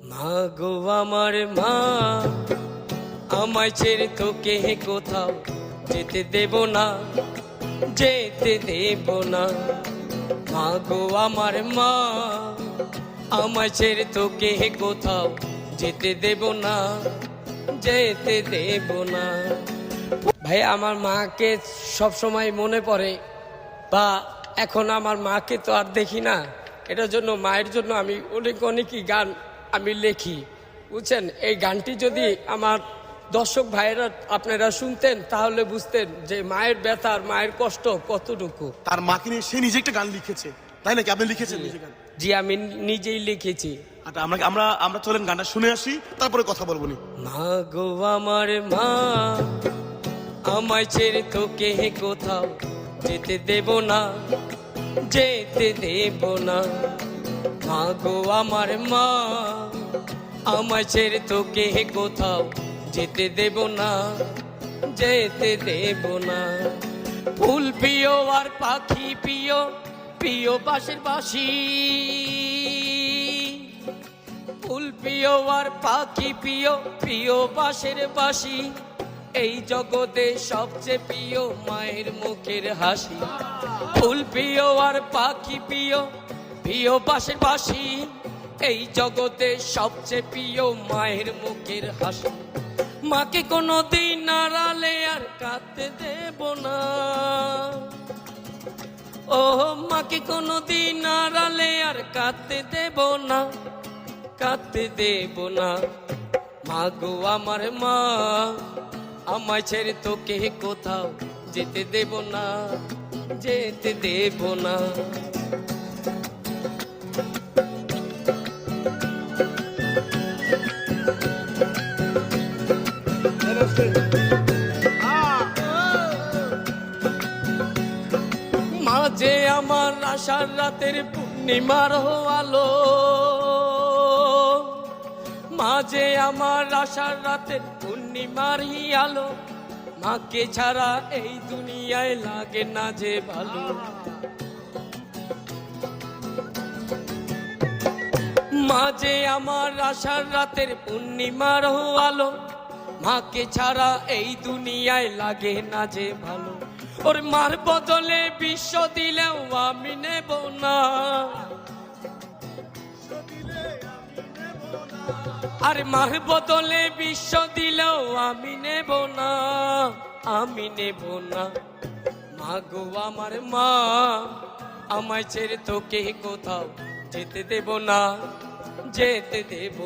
মা গো আমার মা, আমায় ছেড়ে তোকে কোথাও যেতে দেব না, যেতে দেব না। মা গো আমার মা, আমায় ছেড়ে তোকে কোথাও যেতে দেব না, যেতে দেব না। ভাই আমার মাকে সব সময় মনে পড়ে, বা এখন আমার মাকে তো আর দেখি না, এটার জন্য মায়ের জন্য আমি অনেকই গান আমি লিখি, বুঝছেন। এই গানটি যদি আমার দর্শক ভাইয়েরা আপনারা শুনতেন তাহলে বুঝতেন যে মায়ের ব্যথা আর মায়ের কষ্ট কতটুকু। তার মাকে নিয়ে সে নিজে একটা গান লিখেছে, তাই নাকি? আপনি লিখেছেন নিজে গান? জি, আমি নিজেই লিখেছি। আচ্ছা, আমরা আমরা আমরা চলেন গানটা শুনে আসি, তারপরে কথা বলবো নি। মা গো আমার মা, আমায় ছেড়ে তোকে কোথাও যেতে দেব না, যেতে দেব না। মা গো আমার মা, আমায় ছেড়ে তোকে কোথাও যেতে দেব না, যেতে দেব না। ফুল প্রিয় আর পাখি প্রিয়, প্রিয় বাঁশের বাঁশি। ফুল প্রিয় আর পাখি প্রিয়, প্রিয় বাঁশের বাঁশি। এই জগতে সবচেয়ে প্রিয় মায়ের মুখের হাসি। ফুল প্রিয় আর পাখি প্রিয়, প্রিয় বাঁশের বাঁশি। এই জগতে সবচেয়ে প্রিয় মায়ের মুখের হাসি। মাকে কোনোদিন আড়ালে আর কাঁদতে দেব না, ও মাকে কোনোদিন আড়ালে আর কাঁদতে দেব না, কাঁদতে দেব না। মা গো আমার মা, আমায় ছেড়ে তোকে কোথাও যেতে দেব না, যেতে দেব না। মাঝে আমার আশার রাতের পূর্ণিমার আলো, মাঝে আমার আশার রাতের পূর্ণিমার আলো। মাকে ছাড়া এই দুনিয়ায় লাগে না যে ভালো। মাঝে আমার আশার রাতের পূর্ণিমার আলো। মাকে ছাড়া এই দুনিয়ায় লাগে না যে ভালো। ওর মার বদলে বিশ্ব দিলেও আমি নেব না, আর মার বদলে বিশ্ব দিলেও আমি নেব না, আমি নেব না। মা গো আমার মা, আমায় ছেড়ে তোকে কোথাও যেতে দেব না, যেতে দেব